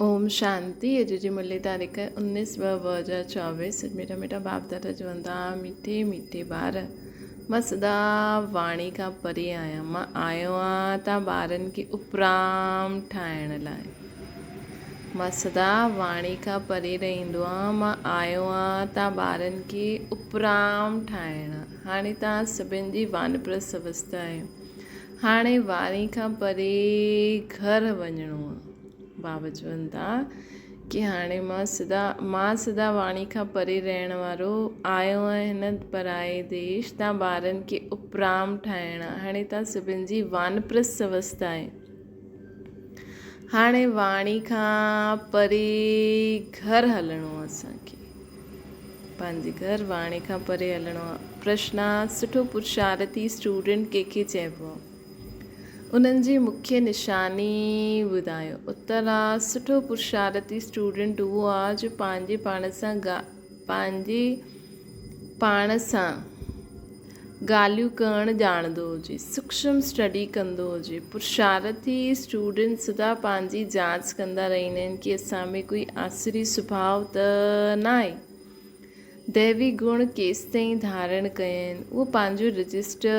ओम शांति। अॼु जी मुरली तारीख़ 19/2/2024। मेरा मीठा बाप दादा चवंदा मीठे मीठे ॿार, मां सदा वाणी खां परे आहियां। मां आयो आहियां तव्हां ॿारनि खे उपराम ठाहिण लाइ। मां सदा वाणी खां परे रहंदो आहियां। मां आयो आहियां तव्हां ॿारनि खे उपराम ठाहिण। हाणे तव्हां सभिनि जी वानप्रस्थ अवस्था आहे। हाणे वाणी खां परे घर वञिणो आहे। बाबा चवनि था कि हाणे मां सदा वाणी खां परे रहण वारो आयो आहियां हिन पराए देश तव्हां ॿारनि खे उपराम ठाहिण। हाणे तव्हां सभिनि जी वानप्रस्थ अवस्था आहे। हाणे वाणी खां परे घर हलणो आहे असांखे। पंहिंजे घर वाणी खां परे हलणो आहे। प्रश्न आहे, सुठो पुरुषार्थी स्टूडेंट कंहिंखे चइबो आहे? उन्हनि जी मुख्य निशानी ॿुधायो। उत्तर आहे, सुठो पुरुषार्थी स्टूडेंट उहो आहे जो पंहिंजे पाण सां ॻाल्हियूं करणु ॼाणंदो हुजे, सूक्ष्म स्टडी कंदो हुजे। पुरुषार्थी स्टूडेंट सदा पंहिंजी जांच कंदा रहंदा आहिनि कि असां में कोई आसुरी सुभाउ त न आहे। दैवी गुण केसि ताईं धारण कया आहिनि उहो पंहिंजो रजिस्टर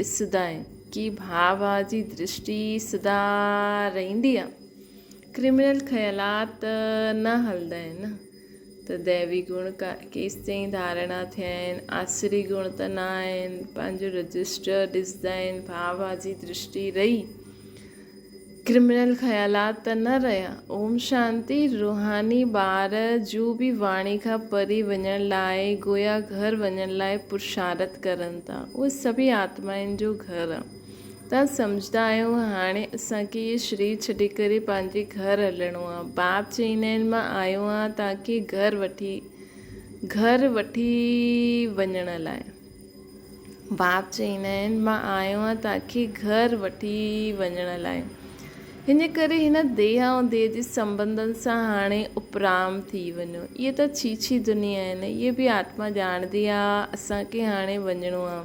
ॾिसंदा आहिनि कि भाव जी दृष्टि सदा रहंदी आहे। क्रिमिनल ख़्यालात न हलंदा आहिनि त दैवी गुण केसि ताईं धारणा थिया आहिनि, आसुरी गुण त न आहिनि। पंहिंजो रजिस्टर ॾिसंदा आहिनि, भाव जी दृष्टि रही, क्रिमिनल ख़्यालात त न रहिया। ओम शांति। रूहानी ॿार जो बि वाणी खां परे वञण लाइ गोया घर वञण लाइ पुरुषार्थ करनि था, उहे सभी आत्माउनि जो घर आहे। तव्हां सम्झंदा आहियो हाणे असांखे इहे शरीर छॾे करे पंहिंजे घर हलणो आहे। बाप चवंदा आहिनि मां आयो आहियां तव्हांखे घर वठी वञण लाइ। बाप चवंदा आहिनि मां आयो आहियां तव्हांखे घर वठी वञण लाइ। हिन करे हिन देह ऐं देह जे संबंधनि सां हाणे उपराम थी वञो। इहे त छीछी दुनिया आहिनि, इहे बि आत्मा ॼाणदी आहे असांखे हाणे वञिणो आहे।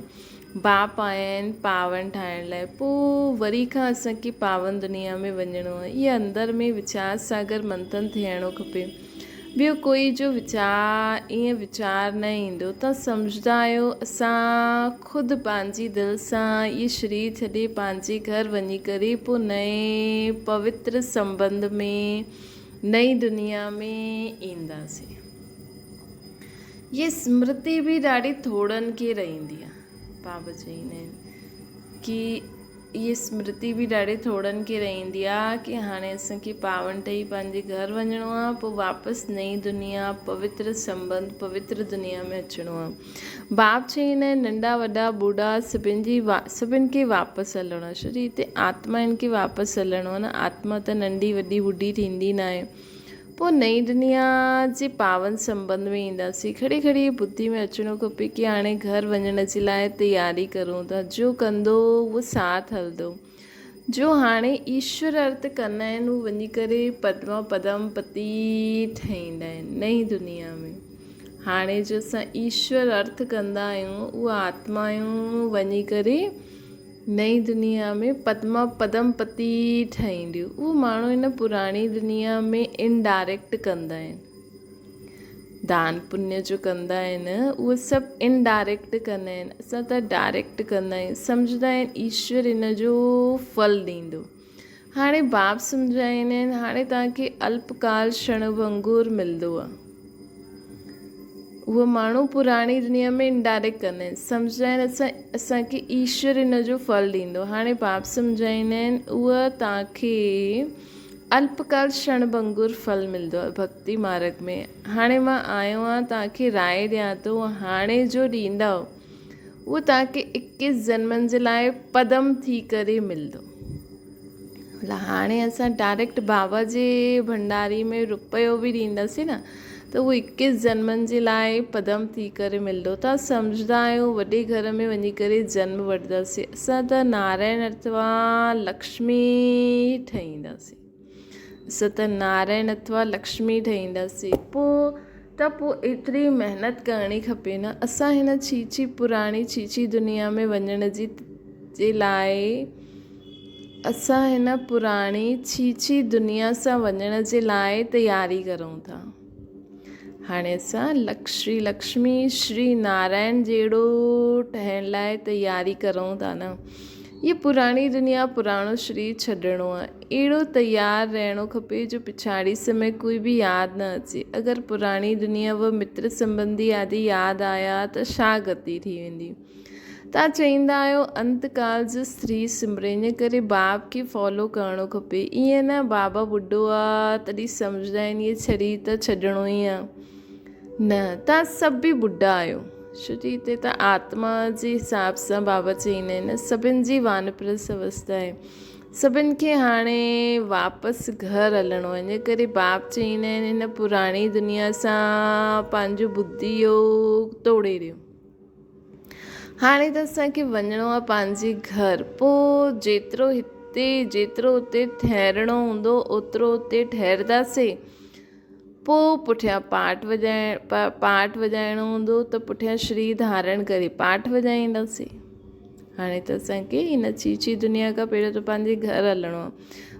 बाप आया आहिनि पावन ठाहिण लाइ, पोइ वरी खां असांखे पावन दुनिया में वञिणो आहे। इहे अंदर में वीचार सागर मंथन थियणो खपे। ॿियो कोई जो ईअं वीचार न ईंदो। तव्हां सम्झंदा आहियो असां ख़ुदि पंहिंजी दिलि सां इहे शरीर छॾे पंहिंजे घर वञी करे पोइ नए पवित्र संबंध में नई दुनिया में ईंदासीं। ये स्मृति बि ॾाढी थोड़नि खे रहंदी आहे। बाबा चवंदा आहिनि कि इहे स्मृति बि ॾाढे थोड़नि खे रहंदी आहे कि हाणे असांखे पावन ठही पंहिंजे घर वञिणो आहे, पोइ वापसि नई दुनिया, पवित्र संबंध, पवित्र दुनिया में अचिणो आहे। बाप चवंदा आहिनि नंढा वॾा बूढ़ा सभिनि खे वापसि हलणो आहे। शरीर हिते आत्माउनि खे वापसि हलणो आहे न। आत्मा त नंढी वॾी ॿुढी थींदी न आहे। पोइ नई दुनिया जे पावन संबंध में ईंदासीं। खड़ी खड़ी बुद्धि में अचिणो खपे कि हाणे घर वञण जे लाइ तयारी करूं था। जो कंदो उहो साथ हलंदो। जो हाणे ईश्वर अर्थ कंदा आहिनि उहे वञी करे पदम पति ठहींदा आहिनि नई दुनिया में। हाणे जो असां ईश्वर अर्थ कंदा आहियूं उहे आत्माऊं वञी करे नई दुनिया में पदम पति ठहींदियूं। उहो माण्हू हिन पुराणी दुनिया में इनडायरेक्ट कंदा आहिनि। दान पुण्य जो कंदा आहिनि उहे सभु इनडायरेक्ट कंदा आहिनि। असां त डायरेक्ट कंदा आहियूं। सम्झंदा आहिनि ईश्वर हिन जो फल ॾींदो। हाणे बाप सम्झाईंदा आहिनि हाणे तव्हांखे अल्पकाल क्षण वांगुरु मिलंदो आहे। उहो माण्हू पुराणी दुनिया में इनडायरेक्ट कंदा आहिनि। सम्झंदा आहिनि असांखे ईश्वर हिन जो फल ॾींदो। हाणे बाप सम्झाईंदा आहिनि उहा तव्हांखे अल्पकाल क्षण वांगुरु फल मिलंदो आहे भक्ति मार्ग में। हाणे मां आयो आहियां तव्हांखे राय ॾियां थो, हाणे जो ॾींदव उहो तव्हांखे 21 जन्मनि जे लाइ पदम थी करे मिलंदो। हाणे असां डायरेक्ट बाबा जे भंडारी में रुपयो बि ॾींदासीं न त उहो 21 जन्मनि जे लाइ पदम थी करे मिलंदो। तव्हां सम्झंदा आहियो वॾे घर में वञी करे जन्म वठंदासीं। असां त नारायण अथवा लक्ष्मी ठहींदासीं। असां त नारायण अथवा लक्ष्मी ठहींदासीं। पोइ एतिरी महिनत करणी खपे न। असां हिन पुराणी छीछी दुनिया में वञण जे लाइ असां हिन पुराणी छीछी दुनिया सां वञण जे लाइ तयारी करूं था। हाणे असां श्री लक्ष्मी श्री नारायण जहिड़ो ठहिण लाइ तयारी करूं था न। ये पुराणी दुनिया पुराणो शरीर छॾिणो आहे, अहिड़ो तयारु रहणो खपे जो पिछाड़ी समय कोई बि यादि न अचे। अगरि पुराणी दुनिया व मित्र संबंधी आदि यादि आया त छा गति थी वेंदी। तव्हां चईंदा आहियो अंतकाल जो स्त्री सिमरन, इन करे बाप खे फॉलो करिणो खपे। ईअं न बाबा ॿुढो आहे तॾहिं सम्झंदा आहिनि इहे शरीर त छॾिणो ई आहे। न, तव्हां सभु बि ॿुढा आहियो, छो जो हिते त आत्मा जे हिसाब सां बाबा चईंदा आहिनि सभिनि जी वानप्रस्थ अवस्था आहे। सभिनि खे हाणे वापसि घर हलणो आहे। इन करे बाप चईंदा आहिनि हिन पुराणी दुनिया सां पंहिंजो बुद्धि योग तोड़े ॾियो। हाणे त असांखे वञिणो आहे पंहिंजे घर। पोइ जेतिरो हुते ठहिरणो हूंदो ओतिरो हुते ठहिरंदासीं। पोइ पुठियां पाठ वॼाइणो हूंदो त पुठियां शरीर धारण करे पाठ वॼाईंदासीं। हाणे त असांखे हिन छीछी दुनिया खां पहिरियों त पंहिंजे घर हलणो आहे।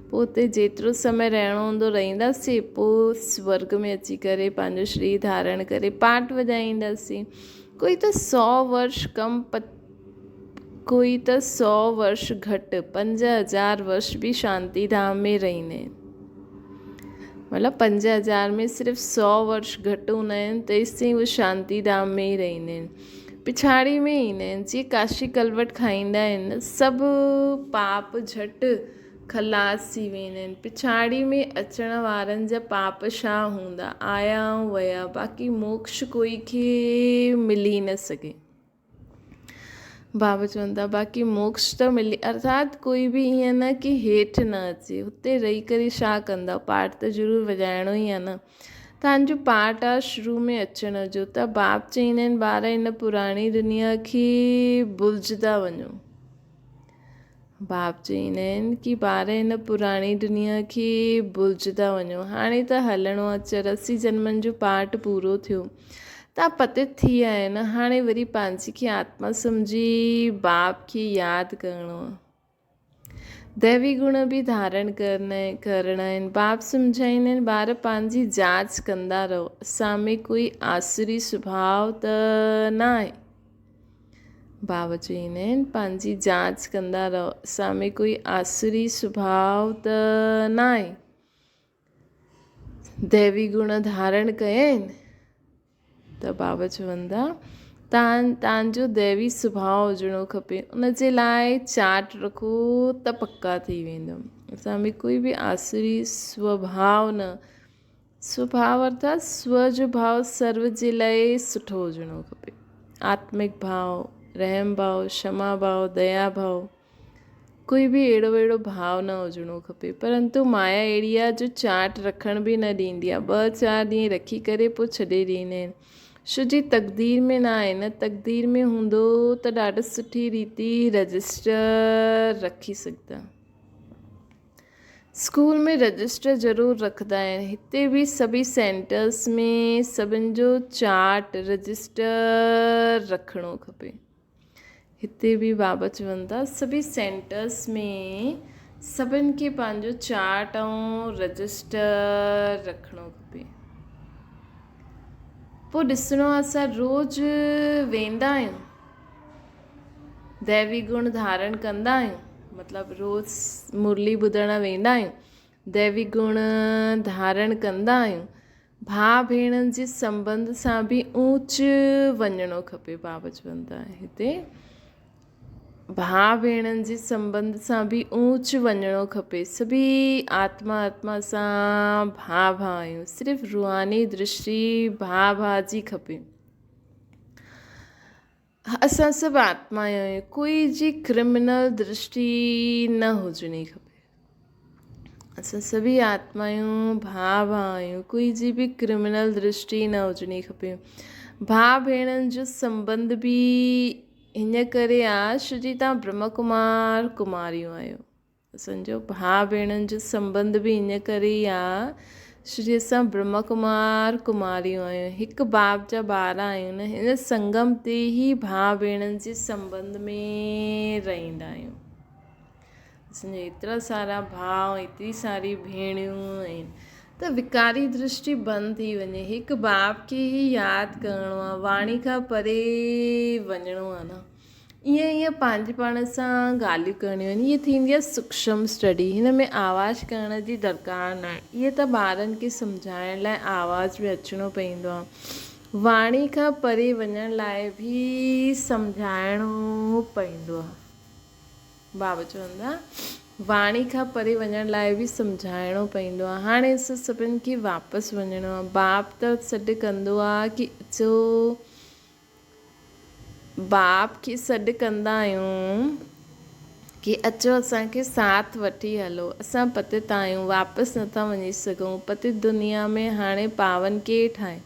पोइ हुते जेतिरो समय रहणो हूंदो रहींदासीं। पोइ स्वर्ग में अची करे पंहिंजो शरीर धारण करे पाठ वॼाईंदासीं। कोई त 100 वर्ष कम, कोई त 100 वर्ष घटि, 5000 वर्ष भी शांति धाम में रहंदा आहिनि। मतिलबु 5000 में सिर्फ़ु 100 वर्ष घटि हूंदा आहिनि तेसिताईं उहे शांति धाम में ई रहंदा आहिनि। पिछाड़ी में ईंदा आहिनि, जीअं काशी कलवट खाईंदा आहिनि सभु पाप झटि खलास थी वेंदा आहिनि। पिछाड़ी में अचण वारनि जा पाप छा हूंदा, आया ऐं विया, बाक़ी मोक्ष कोई खे मिली न सघे। बाबा चवनि था बाक़ी मोक्ष त मिली, अर्थात कोई बि ईअं न कि हेठि न अचे। हुते रही करे छा कंदा, पाठ त ज़रूरु वॼाइणो ई आहे न। तव्हांजो पाठ आहे शुरू में अचण जो, त बाप चईंदा आहिनि ॿार हिन पुराणी दुनिया खे भुलिजंदा वञो। बाप चईंदा आहिनि कि ॿार हिन पुराणी दुनिया खे भुलिजंदा वञो। हाणे त हलणो आहे, 84 जन्मनि जो पाठ पूरो थियो, तव्हां पतित थी विया आहिनि। हाणे वरी पंहिंजी खे आत्मा सम्झी बाप खे यादि करिणो आहे। दैवी गुण बि धारण करणा आहिनि। बाप सम्झाईंदा आहिनि ॿार पंहिंजी जांच कंदा रहो, असां में कोई आसुरी स्वभाव त न आहे। बाबा चईंदा आहिनि पंहिंजी जांच कंदा रहो, असां में कोई आसुरी स्वभाव त न आहे। दैवी गुण धारण कया आहिनि त बाबा चवंदा तव्हांजो दैवी स्वभाव हुजणो खपे। उन जे लाइ चाट रखो त पक्का थी वेंदो। असां में कोई बि आसुरी स्वभाव न, स्वभाव अर्थात स्व जो भाव सर्व जे लाइ सुठो हुजणो खपे। आत्मिक भाव, रहम भाव, क्षमा भाव, दया भाव, कोई बि अहिड़ो भाव न हुजणो खपे। परंतु माया अहिड़ी आहे जो चाट रखण बि न ॾींदी आहे। 2-4 ॾींहं रखी करे पोइ छॾे ॾींदा आहिनि। छो जी तक़दीर में न आहे न। तक़दीर में हूंदो त ॾाढी सुठी रीति रजिस्टर रखी सघंदा। स्कूल में रजिस्टर ज़रूरु रखंदा आहिनि। हिते बि सभी सेंटर्स में सभिनि जो चार्ट रजिस्टर रखणो खपे। हिते बि बाबा चवनि था सभी सेंटर्स में सभिनि खे पंहिंजो चार्ट ऐं रजिस्टर रखणो खपे। पोइ ॾिसणो आहे असां रोज़ु वेंदा आहियूं, दैवी गुण धारण कंदा आहियूं, मतिलबु रोज़ु मुरली ॿुधण वेंदा आहियूं, दैवी गुण धारण कंदा आहियूं। भाउ भेणनि जे संबंध सां बि ऊच वञणो खपे। बाबा चवनि था हिते भाउ भेणनि जे संबंध सां बि ऊच वञणो खपे। सभी आत्मा सां भाउ आहियूं। सिर्फ़ु रूहानी दृष्टि भाउ जी खपे। असां सभु आत्मा आहियूं, कोई जी क्रिमिनल दृष्टि न हुजणी खपे। असां सभी आत्मा आहियूं, भाउ आहियूं, कोई जी बि क्रिमिनल दृष्टि न हुजणी खपे। भाउ भेणनि जो संबंध बि हिन करे आहे छो जी तव्हां ब्रह्म कुमार कुमारियूं आहियो। असांजो भाउ भेणनि जो संबंध बि हिन करे ई आहे छो जी असां ब्रह्म कुमार कुमारियूं आहियूं, हिकु बाप जा ॿार आहियूं न। हिन संगम ते ई भाउ भेणनि जे संबंध में रहंदा आहियूं। असांजा एतिरा सारा भाउ एतिरी सारी भेणियूं आहिनि त विकारी दृष्टि बंदि थी वञे। हिकु बाप खे ई यादि करिणो आहे, वाणी खां परे वञिणो आहे न। ईअं पंहिंजे पाण सां ॻाल्हियूं करणियूं आहिनि। ईअं थींदी आहे सूक्ष्म स्टडी। हिन में आवाज़ करण जी दरकारु न आहे। इहे त ॿारनि खे सम्झाइण लाइ आवाज़ बि अचिणो पवंदो आहे। वाणी खां परे वञण लाइ बि सम्झाइणो पवंदो आहे। बाबा चवंदा वाणी खां परे वञण लाइ बि सम्झाइणो पवंदो आहे। हाणे असां सभिनि खे वापसि वञिणो आहे। बाप त सॾु कंदो आहे की अचो, बाप खे सॾु कंदा आहियूं कि अचो असांखे साथ वठी हलो। असां पतित आहियूं, वापसि नथा वञी सघूं। पतित दुनिया में हाणे पावन केरु ठाहे?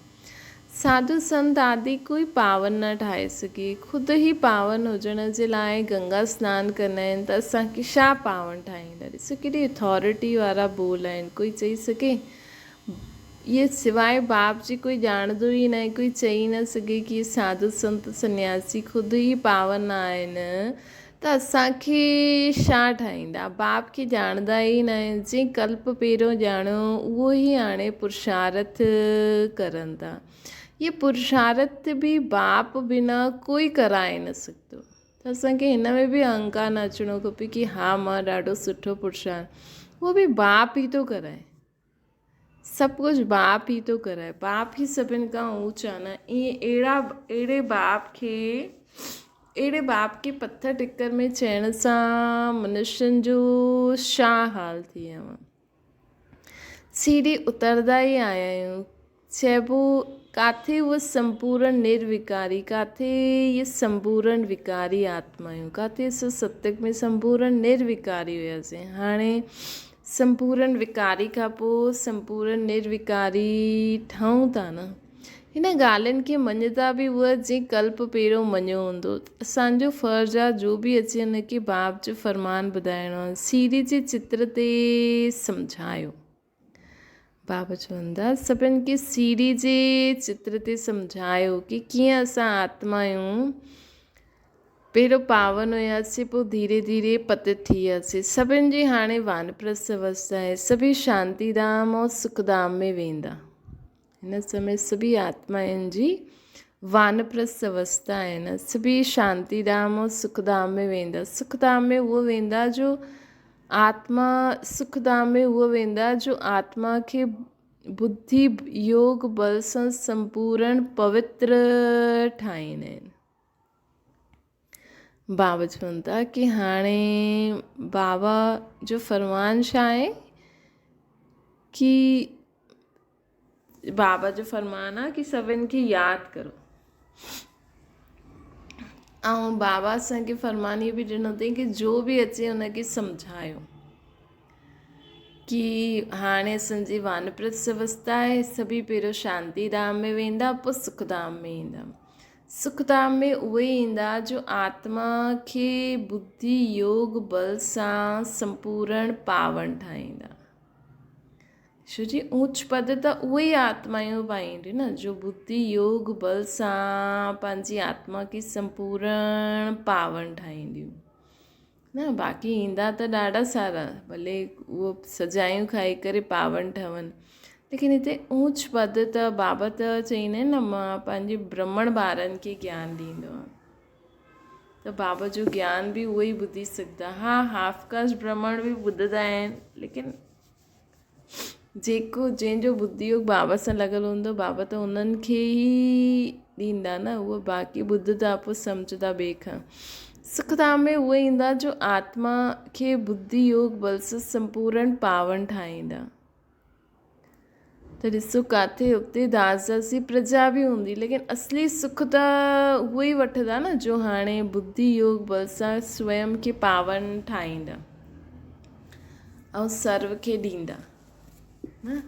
साधु संत आदि कोई पावन न ठाहे सघे। ख़ुदि ई पावन हुजण जे लाइ गंगा सनानु कंदा आहिनि त असांखे छा पावन ठाहींदा? ॾिसो केॾी अथॉरिटी वारा बोल आहिनि। कोई चई सघे? इहे सिवाय बाप जी कोई ॼाणंदो ई न आहे। कोई चई न सघे कि इहे साधु संत सन्यासी ख़ुदि ई पावन आहिनि त असांखे छा ठाहींदा? बाप खे ॼाणंदा ई न आहिनि। जंहिं कल्प पहिरियों ॼाणियो उहो ई हाणे पुरुषार्थ करनि था। ये पुरुषार्थ बि बाप बिना कोई कराए न सघंदो। त असांखे हिन में बि अहंकार न अचिणो खपे कि हा मां ॾाढो सुठो पुरुषार्थ। उहो बि बाप ई थो कराए। सभु कुझु बाप ई थो कराए। बाप ई सभिनि खां ऊच आहे न। ईअं अहिड़े बाप खे पथर टिकर में चइण सां मनुष्यनि जो छा हाल थी वियो आहे। सीढ़ी उतरंदा ई आया आहियूं। चइबो काथे उहा संपूर्ण निर्विकारी, काथे ये संपूर्ण विकारी आत्मा आहियूं। काथे असां सत्संग में संपूर्ण निर्विकारी हुयासीं। हाणे संपूर्ण विकारी खां पोइ संपूर्ण निर्विकारी ठहूं था न। हिन ॻाल्हियुनि खे मञदा बि उहा जंहिं कल्प पहिरियों मञियो हूंदो। असांजो फ़र्ज़ु आहे जो बि अचे हुनखे बाप जो फ़रमानु ॿुधाइणो आहे। सीढ़ी जे चित्र ते सम्झायो। बाबा चवंदा सभिनि खे सीढ़ी जे चित्र ते सम्झायो कि कीअं असां आत्मा आहियूं। पहिरियों पावन हुयासीं, पोइ धीरे धीरे पतित थी वियासीं। सभिनि जी हाणे वानप्रस्थ अवस्था आहे। सभी शांतिधाम और सुखधाम में वेंदा। हिन समय सभी आत्माउनि जी वानप्रस्थ अवस्था आहे न। सभी शांतिधाम और सुखधाम में वेंदा। सुखधाम में उहो वेंदा जो आत्मा, सुखधाम में उहो वेंदा जो आत्मा खे बुद्धि योग बल सां संपूर्ण पवित्र ठाहींदा आहिनि। बाबा चवनि था कि हाणे बाबा जो फरमान छा आहे कि बाबा जो फरमान आहे कि सभिनि खे यादि करो। ऐं बाबा असांखे फरमान इहो बि ॾिनो अथई कि जो बि अचे हुनखे सम्झायो कि हाणे असांजी वानप्रस्थ अवस्था आहे। सभी पहिरियों शांतिधाम में वेंदा, पोइ सुखधाम में ईंदा। सुखधाम में उहे ईंदा जो आत्मा खे बुद्धि योग बल सां संपूर्ण पावन ठाहींदा। छो जी ऊच पद त उहे ई आत्मायूं पाईंदियूं न जो बुद्धि योग बल सां पंहिंजी आत्मा खे संपूर्ण पावन ठाहींदियूं न। बाक़ी ईंदा त ॾाढा सारा, भले उहो सजायूं खाई करे पावन ठहनि, लेकिन हिते ऊच पद त बाबा त चईंदा आहिनि न मां पंहिंजे ब्राह्मण ॿारनि खे ज्ञान ॾींदो आहे। त बाबा जो ज्ञान बि उहो ई ॿुधी सघंदा। हा, हाफ कास्ट ब्राह्मण बि ॿुधंदा आहिनि, लेकिन जंहिंजो बुद्धि योग बाबा सां लॻल हूंदो बाबा त उन्हनि खे ई ॾींदा न। उहो बाक़ी ॿुधंदा पोइ सम्झंदा ॿिए खां। सुखधाम में उहे ईंदा जो आत्मा खे बुद्धि योग बल सां संपूर्ण पावन ठाहींदा। त ॾिसो काथे उते दास दासी प्रजा बि हूंदी, लेकिन असली सुख त उहे ई वठंदा न जो हाणे बुद्धि योग बल सां स्वयं खे पावन ठाहींदा ऐं सर्व खे ॾींदा न।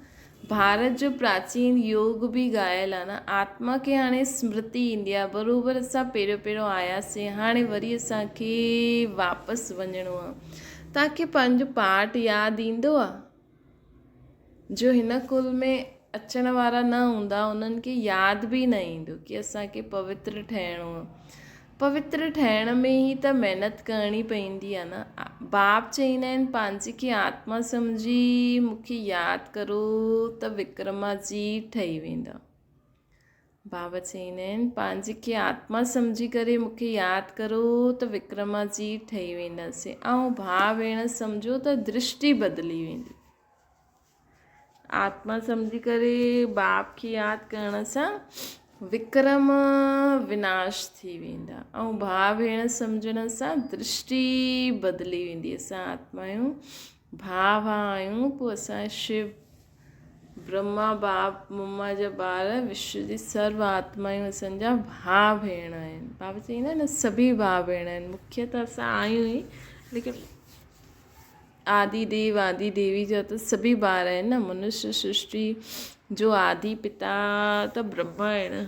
भारत जो प्राचीन योग बि ॻायल आहे न। आत्मा खे हाणे स्मृति ईंदी आहे, बराबरि असां पहिरियों आयासीं, हाणे वरी असांखे वापसि वञिणो आहे। तव्हांखे पंहिंजो पाठ यादि ईंदो आहे? जो हिन कुल में अचण वारा न हूंदा उन्हनि खे यादि बि न ईंदो कि असांखे पवित्र ठहिणो आहे। पवित्र ठहिण में ई त महिनत करणी पवंदी आहे न। बाप चईंदा आहिनि पंहिंजी खे आत्मा सम्झी मूंखे यादि करो त विक्रमाजीत ठही वेंदा। बाबा चईंदा आहिनि पंहिंजी खे आत्मा सम्झी करे मूंखे यादि करो त विक्रमाजीत ठही वेंदासीं। ऐं भाउ भेण सम्झो त दृष्टि बदिली वेंदी। आत्मा सम्झी करे बाप खे यादि करण सां विक्रम विनाश थी वेंदा। ऐं भाउ भेण सम्झण सां दृष्टि बदिली वेंदी। असां आत्मा आहियूं, भाउ आहियूं, पोइ असां शिव ब्रह्मा बाप मम्मा जा ॿार विश्व जी सर्व आत्मायूं असांजा भाउ भेण आहिनि। बाबा चईंदा आहिनि न सभी भाउ भेण आहिनि। मुख्य त असां आहियूं ई, लेकिन आदि देव आदि देवी जा त सभी ॿार आहिनि न। मनुष्य सृष्टि जो आदि पिता त ब्रह्मा आहिनि।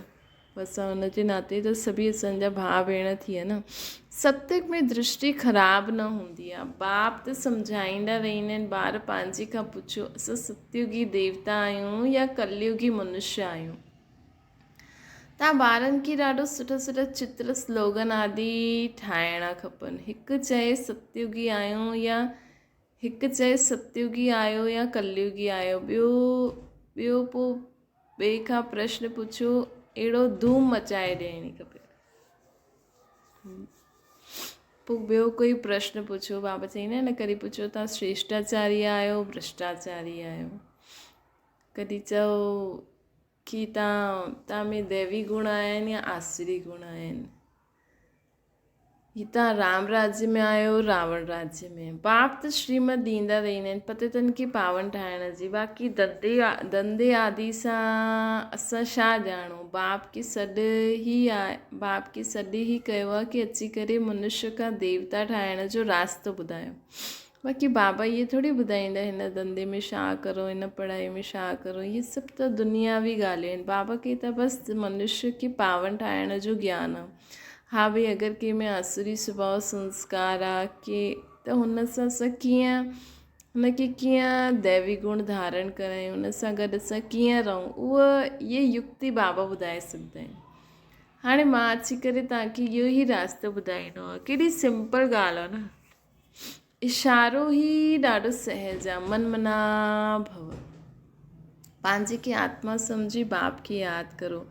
असां हुनजे नाते त सभी असांजा भाउ भेण थी विया न। सत्युग में दृष्टि ख़राबु न हूंदी आहे। बाप त सम्झाईंदा रहंदा आहिनि ॿार पंहिंजे खां पुछो असां सत्युगी देवता आहियूं या कलयुगी मनुष्य आहियूं। तव्हां ॿारनि खे ॾाढो सुठा सुठा चित्र स्लोगन आदि ठाहिणा खपनि। हिकु चए सत्युगी आहियूं या हिकु चए सत्युगी आहियो या कलयुगी आहियो। ॿियो पोइ ॿिए खां प्रश्न पुछो, अहिड़ो धूम मचाए ॾियणी खपे। पोइ ॿियो कोई प्रश्न पुछो। बाबा चईंदा आहिनि न कॾहिं पुछो तव्हां श्रेष्ठाचारी आहियो भ्रष्टाचारी आहियो। कॾहिं चओ कि तव्हां में दैवी गुण आहिनि या आसुरी गुण आहिनि। ही तव्हां राम राज्य में आहियो रावण राज्य में। बाप त श्रीमत ॾींदा रहंदा आहिनि पतितनि खे पावन ठाहिण जी। बाक़ी धंधे आदि सां असां छा ॼाणूं। बाप खे सॾु ई कयो आहे कि अची करे मनुष्य खां देवता ठाहिण जो रास्तो ॿुधायो। बाक़ी बाबा इहे थोरी ॿुधाईंदा हिन धंधे में छा करो, हिन पढ़ाई में छा करो। इहे सभु त दुनियावी ॻाल्हियूं आहिनि। बाबा खे त बसि मनुष्य खे पावन ठाहिण जो ज्ञान आहे। हा भई अगरि कंहिं में आसुरी स्वभाव संस्कार आहे के त हुन सां असां कीअं हुनखे कीअं दैवी गुण धारण करायूं, हुन सां गॾु असां कीअं रहूं, इहे युक्ति बाबा ॿुधाए सघंदा आहिनि। हाणे मां अची करे तव्हांखे इहो ई रास्तो ॿुधाइणो आहे। केॾी सिंपल ॻाल्हि आहे न। इशारो ई ॾाढो सहज आहे। मन मना भव। पंहिंजे खे आत्मा सम्झी बाप खे यादि करो।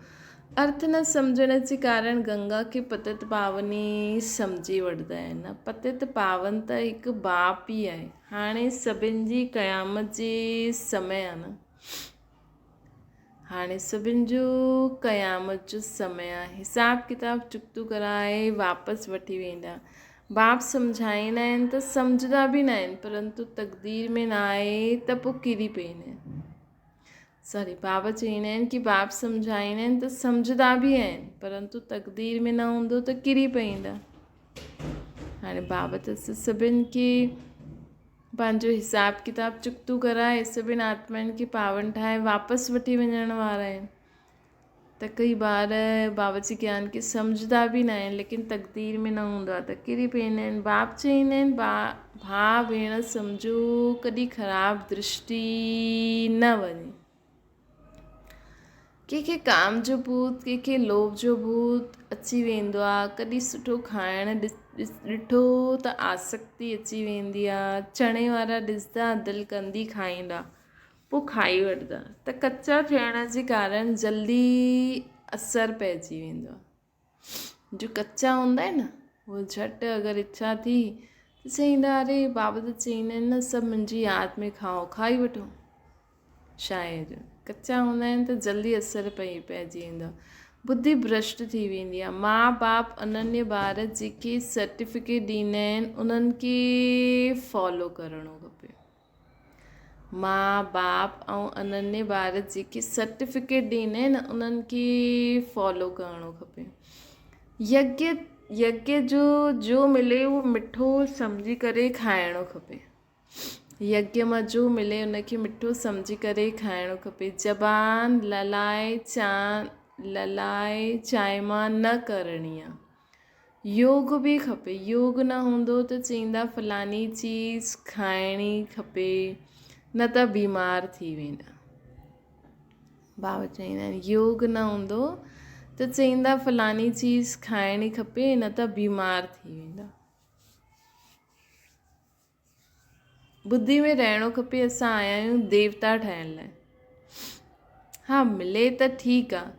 अर्थ न सम्झण जे कारण गंगा खे पतित पावनी सम्झी वठंदा आहिनि। पतित पावन त हिकु बाप ई आहे। हाणे सभिनि जी क़यामत जे समय आहे न। हाणे सभिनि जो क़यामत जो समय आहे। हिसाब किताब चुकतो कराए वापसि वठी वेंदा। बाप सम्झाईंदा आहिनि त सम्झंदा बि न आहिनि, परंतु तक़दीर में न आहे त पोइ किरी पवंदा आहिनि। बाबा चईंदा आहिनि कि बाप सम्झाईंदा आहिनि त सम्झंदा बि आहिनि, परंतु तक़दीर में न हूंदो त किरी पवंदा। हाणे बाबा त सभिनि खे पंहिंजो हिसाब किताब चुकतो कराए सभिनि आत्माउनि खे पावन ठाहे वापसि वठी वञण वारा आहिनि। त कई ॿार बाबा जे ज्ञान खे सम्झंदा बि न आहिनि, लेकिन तक़दीर में न हूंदो आहे त किरी पवंदा आहिनि। बाप चईंदा आहिनि भाउ भेण सम्झो कॾहिं ख़राबु दृष्टि न वञे। कंहिंखे काम जो भूत, कंहिंखे लोभ जो भूत अची वेंदो आहे। कॾहिं सुठो खाइण ॾिठो त आसक्ति अची वेंदी आहे। चणे वारा ॾिसंदा दिलि कंदी खाईंदा, पोइ खाई वठंदा। त कचा थियण जे कारण जल्दी असरु पइजी वेंदो आहे। जो कचा हूंदा आहिनि न, उहो झटि अगरि इच्छा थी त चईंदा अरे बाबा त चईंदा आहिनि न सभु मुंहिंजी यादि में खाओ, खाई वठो। शायदि कचा हूंदा आहिनि त जल्दी असरु पइजी वेंदो आहे। बुद्धि भ्रष्ट थी वेंदी आहे। माउ बाप अनन्य ॿार जेके सर्टिफिकेट ॾींदा आहिनि उन्हनि खे फॉलो करिणो खपे। माउ बाप ऐं अनन्य ॿार जेके सर्टिफिकेट ॾींदा आहिनि उन्हनि खे फॉलो करिणो खपे। यज्ञ जो मिले उहो मिठो सम्झी करे खाइणो खपे। यज्ञ मां जो मिले उनखे मिठो सम्झी करे खाइणो खपे। ज़बान ललाए चाइमा न करणी आहे। योग बि खपे। योग न हूंदो त चईंदा फलानी चीज़ खाइणी खपे, न त बीमार थी वेंदा। बाबा चईंदा आहिनि योग न हूंदो त चईंदा फलानी चीज़ खाइणी खपे, न त बीमार थी वेंदा। बुद्धि में रहणो खपे असां आया आहियूं देवता ठहिण लाइ। हा मिले त ठीकु आहे,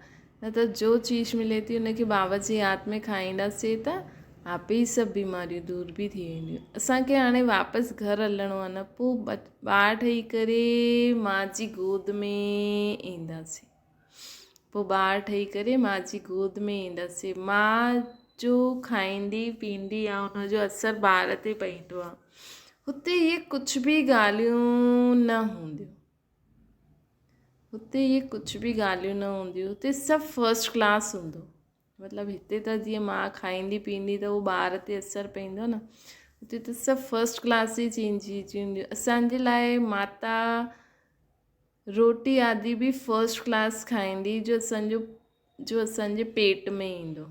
न त जो चीज़ मिले थी उनखे बाबा जी यादि में खाईंदासीं त आपे ई सभु बीमारियूं दूर बि थी वेंदियूं। असांखे हाणे वापसि घरु हलणो आहे न, पोइ ॿार ठही करे मां जी गोद में ईंदासीं। पोइ ॿार ठही करे मां जी गोद में ईंदासीं। मां जो खाईंदी पींदी आहे हुनजो असरु ॿार ते पवंदो आहे। हुते इहे कुझु बि ॻाल्हियूं न हूंदियूं, हुते इहे कुझु बि ॻाल्हियूं न हूंदियूं, हुते सभु फस्ट क्लास हूंदो। मतिलबु हिते त जीअं मां खाईंदी पींदी त उहो ॿार ते असरु पवंदो न, हुते त सभु फस्ट क्लास ई चीज़ूं हूंदियूं। असांजे लाइ माता रोटी आदि बि फस्ट क्लास खाईंदी जो असांजे पेट में ईंदो।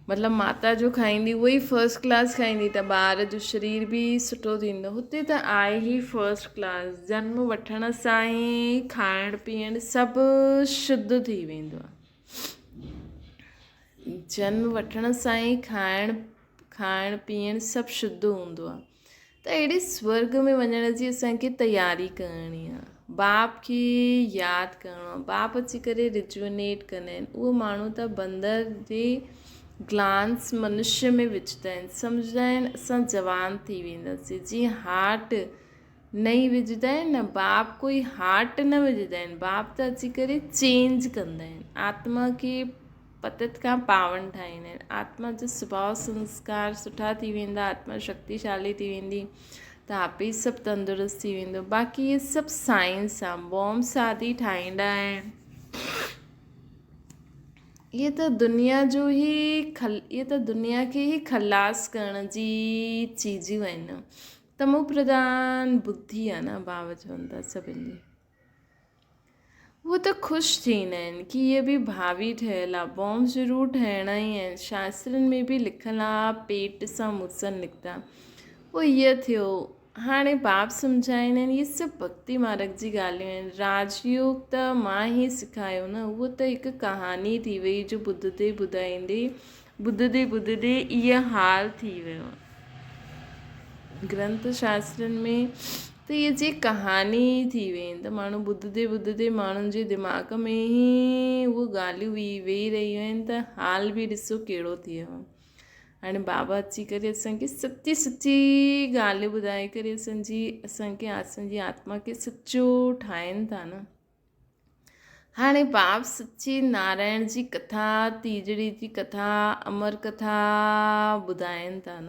मतिलबु माता जो खाईंदी उहो ई फस्ट क्लास खाईंदी त ॿार जो शरीर बि सुठो थींदो। हुते त आहे ई फस्ट क्लास, जन्म वठण सां ई खाइण पीअण सभु शुद्ध थी वेंदो आहे। जन्म वठण सां ई खाइण पीअण सभु शुद्ध हूंदो आहे। त अहिड़े स्वर्ग में वञण जी असांखे तयारी करणी आहे, बाप खे यादि करिणो आहे। बाप अची करे रिजुवनेट कंदा आहिनि। उहो माण्हू त बंदर जे ग्लांस मनुष्य में विझंदा आहिनि, सम्झंदा आहिनि असां जवान थी वेंदासीं। जीअं हार्ट नई विझंदा आहिनि न, बाप कोई हार्ट न विझंदा आहिनि, बाप त अची करे चेंज कंदा आहिनि, आत्मा खे पतित खां पावन ठाहींदा आहिनि। आत्मा जो स्वभाव संस्कार सुठा थी वेंदा, आत्मा शक्तिशाली थी वेंदी त आपे ई सभु तंदुरुस्त थी वेंदो। बाक़ी इहे सभु साइंस आहे, बॉम्ब्स आदि ठाहींदा आहिनि। इहे त दुनिया खे ई खलास करण जी चीज़ूं आहिनि। तमो प्रधान बुद्धि आहे न, बाबा चवनि था सभिनि जी। उहो त ख़ुशि थींदा आहिनि कि इहे बि भावी ठहियलु आहे, बॉम्ब ज़रूरु ठहिणा ई आहिनि। शास्त्रनि में बि लिखियलु आहे पेट सां मुसन निकिता। पोइ इहो थियो। हाणे बाप सम्झाईंदा आहिनि इहे सभु भक्ति मार्ग जी ॻाल्हियूं आहिनि। राजयोग त मां ई सेखारियो न, उहो त हिकु कहानी थी वई जो ॿुधंदे ॿुधंदे इहा हाल थी वियो। ग्रंथ शास्त्रनि में त इहा जी कहानी थी वई त माण्हू ॿुधंदे माण्हुनि जे दिमाग़ में ई उहे ॻाल्हियूं वेही रहियूं आहिनि त हाल बि ॾिसो कहिड़ो थी वियो। हाणे बाबा अची करे असांखे सची ॻाल्हियूं ॿुधाए करे असांजी आत्मा खे सचो ठाहिनि था न। हाणे बाप सची नारायण जी कथा, तीजड़ी जी कथा, अमर कथा ॿुधाइनि था न।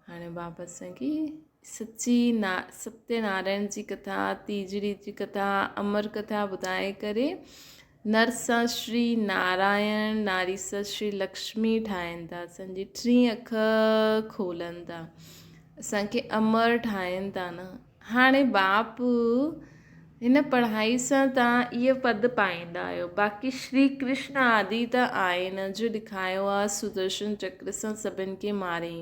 हाणे बाबा असांखे सत्यनारायण जी कथा, तीजड़ी जी कथा, अमर कथा ॿुधाए करे नर सां श्री नारायण, नारी सां श्री लक्ष्मी ठाहिनि था। असांजी 3 अख खोलनि था, असांखे अमर ठाहिनि था न। हाणे बाप हिन पढ़ाई सां तव्हां इहे पद पाईंदा आहियो। बाक़ी श्री कृष्ण आदि त आहे न जो ॾेखारियो आहे सुदर्शन चक्र सां सभिनि खे मारे।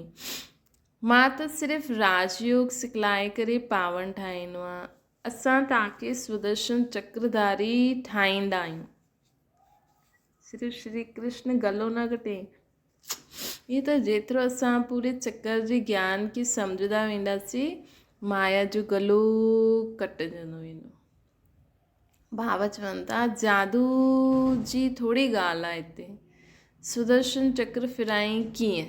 मां त सिर्फ़ु राजयोग सिखलाए करे पावन ठाहींदो आहे। असां तव्हांखे सुदर्शन चक्रधारी ठाहींदा आहियूं। सिर्फ़ु श्री कृष्ण गलो न कटे। इहे त जेतिरो असां पूरे चक्कर जे ज्ञान खे सम्झंदा वेंदासीं, माया जो गलो कटजंदो वेंदो। बाबा चवनि था जादू जी थोरी ॻाल्हि आहे हिते। सुदर्शन चक्र फिराई कीअं?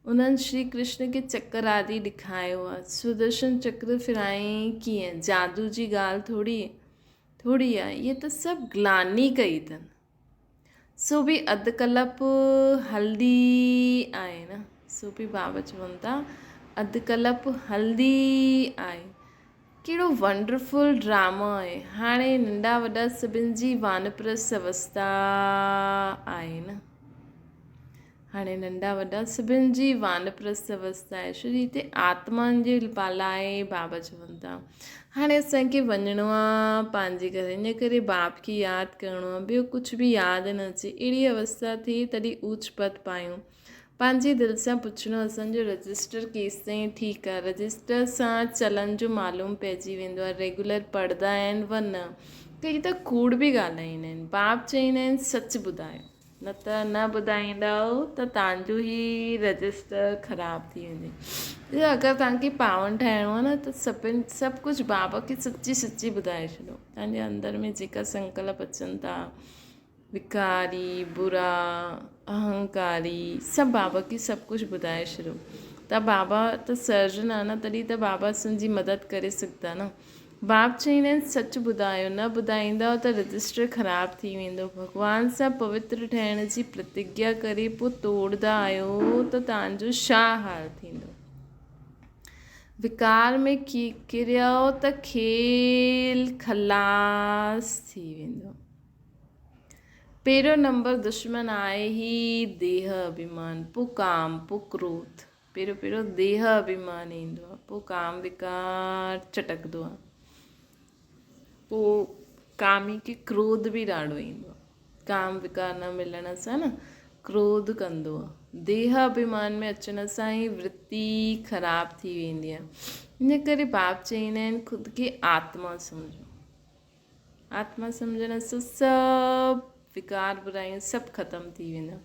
उन्हनि श्री कृष्ण खे चक्कर आदि ॾेखारियो आहे। सुदर्शन चक्र फिराई कीअं? जादू जी ॻाल्हि थोरी आहे। इहे त सभु ग्लानी कई अथनि। सो बि अधु कलप हल्दी आहे न, सो बि बाबा चवनि था अधु कलप हल्दी आहे। कहिड़ो वंडरफुल ड्रामा आहे। हाणे नंढा वॾा सभिनि जी वानप्रस्थ अवस्था आहे न। हाणे नंढा वॾा सभिनि जी वानप्रस्थ अवस्था आहे। छो हिते आत्माउनि जे लाइ बाबा चवनि था। हाणे असांखे वञिणो आहे पंहिंजे घर, इन करे बाप खे यादि करिणो आहे। ॿियो कुझु बि यादि न अचे। अहिड़ी अवस्था थिए तॾहिं ऊच पद पायूं। पंहिंजे दिलि सां पुछिणो असांजो रजिस्टर केसि ताईं ठीकु आहे। रजिस्टर सां चलन जो मालूम पइजी वेंदो आहे रेगुलर पढ़ंदा आहिनि व न। कई त कूड़ बि ॻाल्हाईंदा आहिनि। बाप चईंदा आहिनि सच ॿुधायो, न त न ॿुधाईंदव त तव्हांजो ई रजिस्टर ख़राबु थी वेंदी। अगरि तव्हांखे पावन ठाहिणो आहे न त सभु कुझु बाबा खे सची सची ॿुधाए छॾियो। तव्हांजे अंदर में जेका संकल्प अचनि था, विकारी, बुरा, अहंकारी, सभु बाबा खे सभु कुझु ॿुधाए छॾियो। त बाबा त सर्जन आहे न, तॾहिं त बाबा असांजी मदद करे सघंदा न। बाप चईंदा आहिनि सच ॿुधायो, न ॿुधाईंदव त रजिस्टर ख़राबु थी वेंदो। भॻवान सां पवित्र ठहिण जी प्रतिज्ञा करे पोइ तोड़दा आहियो त तव्हांजो छा हाल थींदो। विकार में किरियो त खेल खलास थी वेंदो। पहिरियों नंबर दुश्मन आहे ही देह अभिमान, पोइ काम, पोइ क्रोध। पहिरियों देह अभिमान ईंदो आहे, पोइ काम विकार चटकंदो आहे, पोइ कामी खे क्रोध बि ॾाढो ईंदो आहे। काम विकार न मिलण सां न क्रोध कंदो आहे। देह अभिमान में अचण सां ई वृत्ति ख़राबु थी वेंदी आहे। इन करे बाप चईंदा आहिनि ख़ुदि खे आत्मा सम्झो। आत्मा सम्झण सां सभु विकार बुराइयूं सभु ख़तमु थी वेंदा।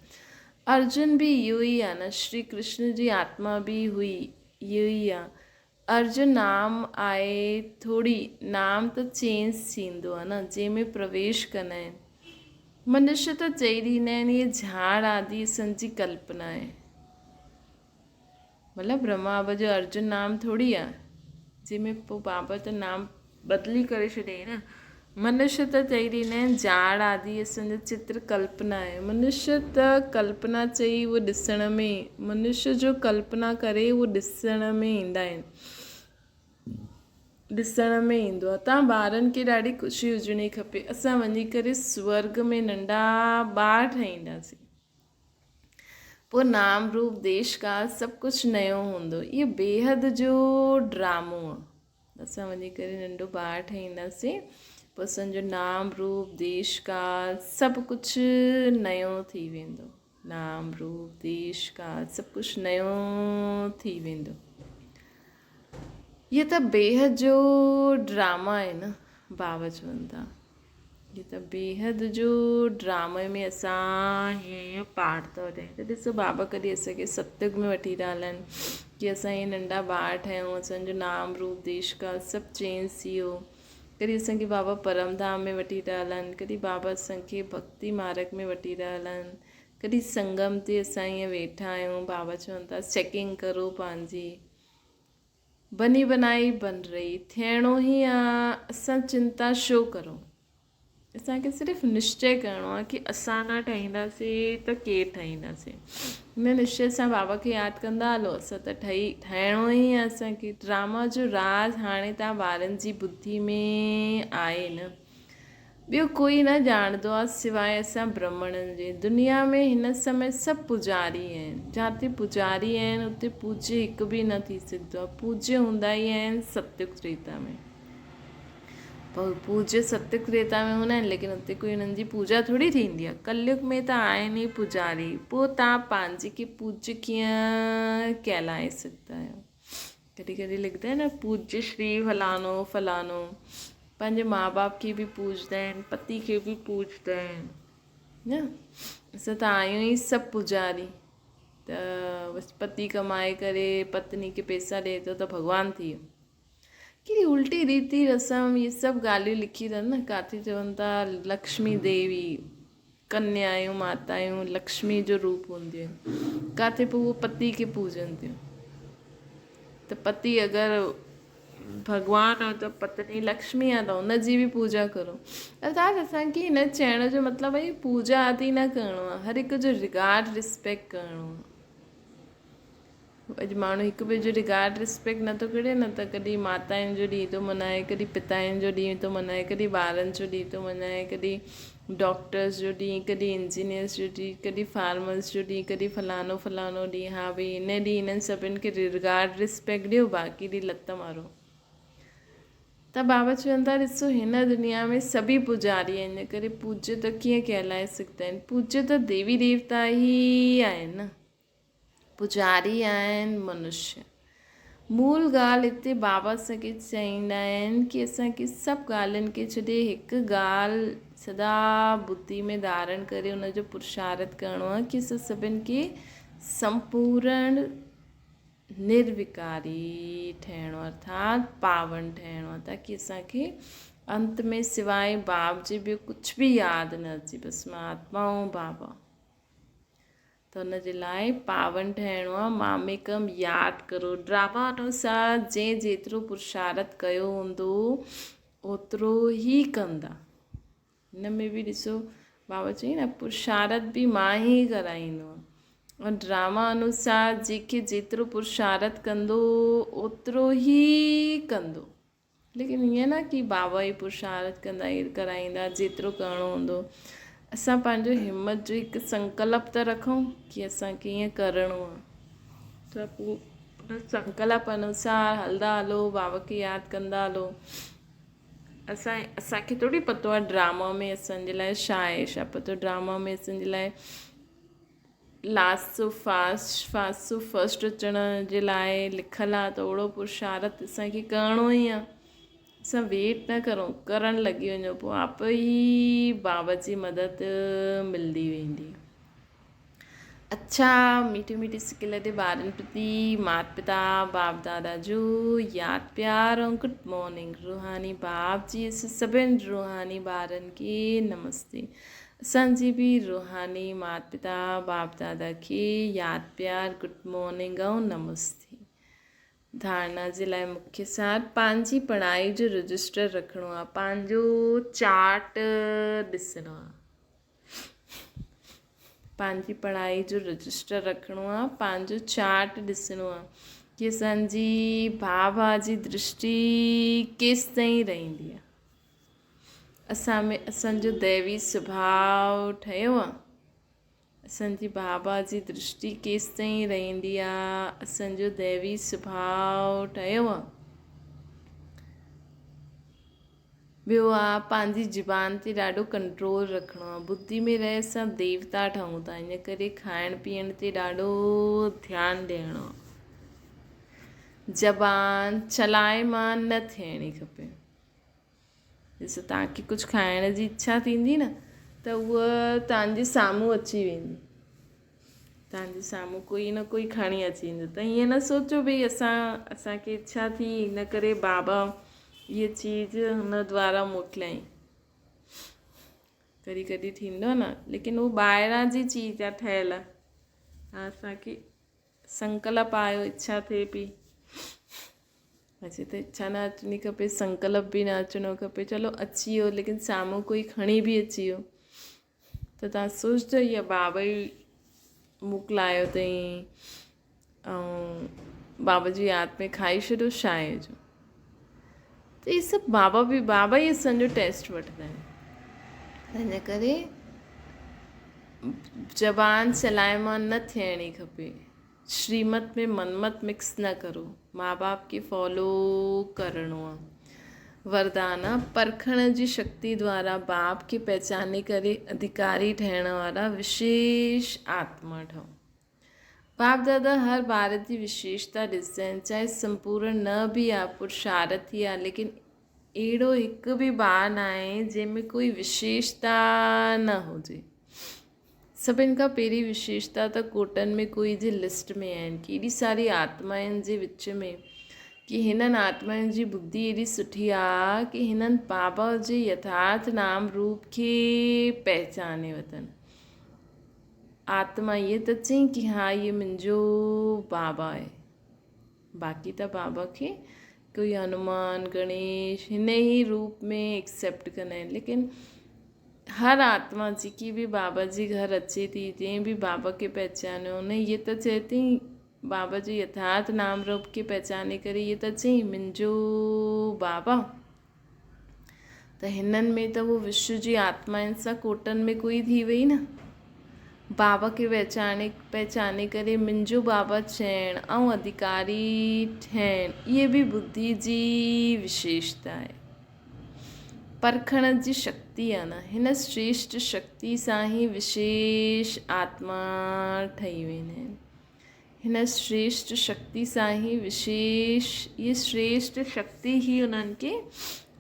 अर्जुन बि इहो ई आहे न, श्री कृष्ण जी आत्मा बि हुई इहो ई आहे। अर्जुन नाम आहे थोरी, नाम त चेंज थींदो आहे न, जंहिंमें प्रवेश कंदा आहिनि। मनुष्य त चई ॾींदा आहिनि इहे झाड़ आदि असांजी कल्पना आहे। मतिलबु ब्रह्मा बाबा जो अर्जुन नाम थोरी आहे, जंहिंमें पोइ बाबा त नाम बदिली करे छॾियईं न। मनुष्य त चई ॾींदा आहिनि झाड़ आदि असांजो चित्र कल्पना आहे। मनुष्य त कल्पना चई उहो ॾिसण में, मनुष्य जो कल्पना करे उहो ॾिसण में ईंदा आहिनि, ॾिसण में ईंदो आहे। तव्हां ॿारनि खे ॾाढी ख़ुशी हुजणी खपे, असां वञी करे स्वर्ग में नंढा ॿार ठाहींदासीं, पोइ नाम रूप देश काल सभु कुझु नयो हूंदो। इहो बेहद जो ड्रामो आहे। असां वञी करे नंढो ॿार ठाहींदासीं, पोइ असांजो नाम रूप देश काल सभु कुझु नयो थी वेंदो। नाम रूप देश काल सभु कुझु नयो थी वेंदो। इहो त बेहद जो ड्रामा आहे न, बाबा चवनि था। इहो त बेहद जो ड्रामे में असां हीअं पार्ट था वठायूं। त ॾिसो बाबा कॾहिं असांखे सत्युग में वठी था हलनि की असां हीअं नंढा ॿार ठहियूं, असांजो नाम रूप देश काल सभु चेंज थी वियो। कॾहिं असांखे बाबा परमधाम में वठी था हलनि, कॾहिं बाबा असांखे भक्ति मार्ग में वठी था हलनि, कॾहिं संगम ते असां ईअं वेठा आहियूं। बाबा चवनि था चेकिंग करो पंहिंजी, बनी बनाई बन रही, थियणो ई आहे। असां चिंता छो करूं? असांखे सिर्फ़ु निश्चय करिणो आहे की असां न ठाहींदासीं त केरु ठाहींदासीं। हिन निश्चय सां बाबा खे यादि कंदा हलो, असां त ठाहिणो ई आहे असांखे। ड्रामा जो राज़ हाणे तव्हां ॿारनि जी बुद्धि में आहे न, ॿियो कोई न ॼाणंदो आहे सवाइ असां ब्राह्मणनि जे। दुनिया में हिन समय सभु पुजारी आहिनि, जिते पुजारी आहिनि उते पूज्य हिकु बि न थी सघंदो आहे। पूज्य हूंदा ई आहिनि सत्युग त्रेता में। पूज्य सत्युग त्रेता में हूंदा आहिनि, लेकिन उते कोई हुननि जी पूजा थोरी थींदी आहे। कलयुग में त आहिनि ई पुजारी, पोइ तव्हां पंहिंजे खे पूज्य कीअं कहलाए सघंदा आहियो। कॾहिं कॾहिं लिखंदा आहिनि न पूज्य श्री फलानो फलानो। पंहिंजे माउ बाप खे बि पूजदा आहिनि, पति खे बि पूजदा आहिनि न। असां त आहियूं ई सभु पुजारी। त बसि पति कमाए करे पत्नी खे पैसा ॾिए थो त भॻवानु थी वियो। कहिड़ी उल्टी रीति रस्म इहे सभु ॻाल्हियूं लिखी अथनि न। किथे चवनि था लक्ष्मी देवी, कन्यायूं मातायूं लक्ष्मी जो रूप हूंदियूं आहिनि। किथे पोइ उहो पति खे पूजनि थियूं। त पति अगरि भॻवानु आहे त पत्नी लक्ष्मी आहे, त हुनजी बि पूजा करो। अर्थात असांखे हिन चवण जो मतिलबु आहे पूजा आदि न करिणो आहे, हर हिक जो रिगार्ड रिस्पेक्ट करिणो आहे। अॼु माण्हू हिक ॿिए जो रिगार्ड रिस्पेक्ट नथो करे न, त कॾहिं माताउनि जो ॾींहुं थो मल्हाए, कॾहिं पिताउनि जो ॾींहुं थो मल्हाए, कॾहिं ॿारनि जो ॾींहुं थो मल्हाए, कॾहिं डॉक्टर्स जो ॾींहुं, कॾहिं इंजीनियर्स जो ॾींहुं, कॾहिं फार्मर्स जो ॾींहुं, कॾहिं फलानो फलानो ॾींहुं। हा भई हिन ॾींहुं हिननि सभिनि खे रिगार्ड रिस्पेक्ट ॾियो, बाक़ी ॾींहुं लत मारो। त बाबा चवनि था ॾिसो हिन दुनिया में सभी पुजारी आहिनि, इन करे पूज्य त कीअं कहलाए सघंदा आहिनि। पूज्य त देवी देवता ई आहिनि न, पुजारी आहिनि मनुष्य। मूल ॻाल्हि हिते बाबा असांखे चईंदा आहिनि की असांखे सभु ॻाल्हियुनि खे छॾे हिकु ॻाल्हि सदा बुद्धि में धारण करे हुनजो पुरुषार्थ करिणो आहे की असां सभिनि खे संपूर्ण निर्विकारी ठहिणो आहे, अर्थात पावन ठहिणो आहे, ताकी असांखे अंत में सवाइ बाप जे ॿियो कुझु बि यादि न अचे, बसि मां आत्मा ऐं बाबा। त हुनजे लाइ पावन ठहिणो आहे। मामेकम यादि करो, ड्रामा अनुसार जंहिं जेतिरो पुरुषार्थ कयो हूंदो ओतिरो ई कंदा। हिन में बि ॾिसो बाबा चई न, पुरुषार्थ बि मां ई कराईंदो आहे। और ड्रामा अनुसार जंहिंखे जेतिरो पुरुषार्थ कंदो ओतिरो ई कंदो, लेकिन ईअं न की बाबा ई पुरुषार्थ कंदा कराईंदा, जेतिरो करिणो हूंदो। असां पंहिंजो हिमत जो हिकु संकल्प त रखूं की असांखे ईअं करिणो आहे, त पोइ उन संकल्प अनुसार हलंदा हलो, बाबा खे यादि कंदा हलो। असांखे थोरी पतो आहे ड्रामा में असांजे लाइ छा आहे, छा पतो ड्रामा में असांजे लाइ लास्ट सो फस्ट अचण जे लाइ लिखियलु आहे, त ओड़ो पुरुषार्थ असांखे करिणो ई आहे। असां वेट न करूं, करणु लॻी वञो, पोइ आप ई बाबा जी मदद मिलंदी वेंदी। अच्छा, मीठी मीठी सिक लॻे ॿारनि प्रति माता पिता बाप दादा जो यादि प्यार ऐं गुड मॉर्निंग। रूहानी बाप जी सभिनि रूहानी ॿारनि खे नमस्ते। असांजी बि रूहानी माता पिता बाप दादा खे यादि प्यार गुड मॉर्निंग ऐं नमस्ते। धारणा जे लाइ मुख्य सार, पंहिंजी पढ़ाई जो रजिस्टर रखिणो आहे, पंहिंजो चार्ट ॾिसणो आहे, पंहिंजी पढ़ाई जो रजिस्टर रखिणो आहे, पंहिंजो चार्ट ॾिसणो आहे की असांजी बाबा जी दृष्टि केसि ताईं रहंदी आहे, असां में असांजो दैवी स्वभाव ठहियो आहे, असांजी बाबा जी दृष्टि केसि ताईं रहंदी आहे, असांजो दैवी स्वभाव ठहियो आहे। ॿियो आहे पंहिंजी ज़ुबान ते ॾाढो कंट्रोल रखिणो आहे। बुद्धि में रहे असां देवता ठहूं था, इन करे खाइण पीअण ते ॾाढो ध्यानु ॾियणो आहे। ज़बान चलायमान न थियणी खपे। ॾिसो, तव्हांखे कुझु खाइण जी इच्छा थींदी न, त उहा तव्हांजे साम्हूं अची वेंदी, तव्हांजे साम्हूं कोई न कोई खणी अची वेंदो। त ईअं न सोचो भई असांखे इच्छा थी, इन करे बाबा इहा चीज़ हुन द्वारा मोकिलियईं, कॾहिं कॾहिं थींदो आहे न, लेकिन उहो ॿाहिरां जी चीज़ आहे ठहियलु, असांखे संकल्प आयो, इच्छा थिए पई, अचे त इच्छा न अचणी खपे, संकल्प बि न अचिणो खपे, चलो अची वियो, लेकिन साम्हूं कोई खणी बि अची वियो, त तव्हां सोचजो इहा बाबा ई मोकिलायो अथई, ऐं बाबा जी यादि में खाई छॾियो छाहे जो। त इहे सभु बाबा ई असांजो टेस्ट वठंदा आहिनि। हिन करे ज़बान चलायमान न थियणी खपे, श्रीमत में मनमत मिक्स न करो, माँ बाप खे फॉलो करिणो आहे। वरदान, परखण जी शक्ति द्वारा बाप खे पहचाने करे अधिकारी ठहिण वारा विशेष आत्मा ठहो। बाप दादा हर ॿार जी विशेषता ॾिसंदा आहिनि, चाहे संपूर्ण न बि आहे, पुरुषार्थ ई आहे, लेकिन अहिड़ो हिकु बि ॿारु न आहे जंहिंमें कोई विशेषता न हुजे। सभिनि खां पहिरीं विशेषता त कोटनि में कोई जी लिस्ट में आहिनि, केॾी सारी आत्माउनि जे विच में, कि हिननि आत्माउनि जी बुद्धि एॾी सुठी आहे कि हिननि बाबा जे यथार्थ नाम रूप खे पहचाने वठनि। आत्मा ये त चई कि हाँ ये मुंहिंजो बाबा आहे, बाक़ी त बाबा खे कोई हनुमान गणेश हिन ई रूप में एक्सेप्ट कंदा आहिनि, लेकिन हर आत्मा जेकी बि बाबा जी घर अचे थी, जंहिं बि बाबा खे पहचानियो उन ये त चए थी बाबा जे यथार्थ नाम रूप खे पहचाने करे ये त चई मुंहिंजो बाबा। त हिननि में त वो विश्व जी आत्माउनि सां कोटनि में कोई थी वई न, बाबा खे पहचाने करे मुंहिंजो बाबा चइण ऐं अधिकारी ठहिण, इहे बि बुद्धि जी विशेषता आहे। परखण जी शक्ति आहे न, हिन श्रेष्ठ शक्ति सां ई विशेष आत्मा ठही वेंदा आहिनि। हिन श्रेष्ठ शक्ति सां ई विशेष, ये श्रेष्ठ शक्ति ही उन्हनि खे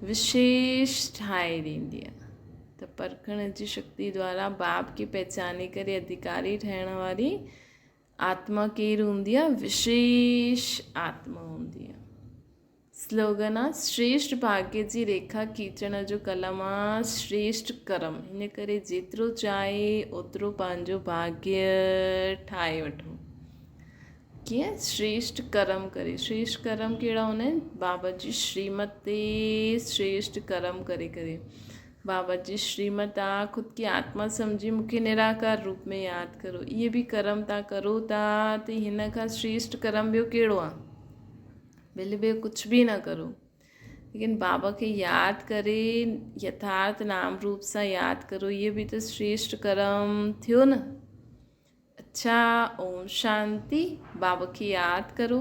विशेष ठाहे ॾींदी आहे। त परखण जी शक्ति द्वारा बाप खे पहचाने करे अधिकारी ठहिण वारी आत्मा केरु हूंदी आहे? विशेष आत्मा हूंदी आहे। स्लोगन आहे श्रेष्ठ भाग्य जी रेखा खींचण जो कलम आहे श्रेष्ठ कर्म। हिन करे जेतिरो चाहे ओतिरो पंहिंजो भाग्य ठाहे वठो। कीअं? श्रेष्ठ कर्म करे। श्रेष्ठ कर्म कहिड़ा हूंदा आहिनि? बाबा जी श्रीमत ते श्रेष्ठ कर्म करे करे। बाबा जी श्रीमत आहे ख़ुदि की आत्मा सम्झी मूंखे निराकार रूप में यादि करो। इहे बि कर्म तव्हां करो था त हिन खां श्रेष्ठ कर्म ॿियो कहिड़ो आहे? भले ॿियो कुझु बि न करो, लेकिन बाबा खे यादि करे यथार्थ नाम रूप सां यादि करो। इहे बि त श्रेष्ठ कर्म थियो न। अच्छा, ओम शांति। बाबा खे यादि करो।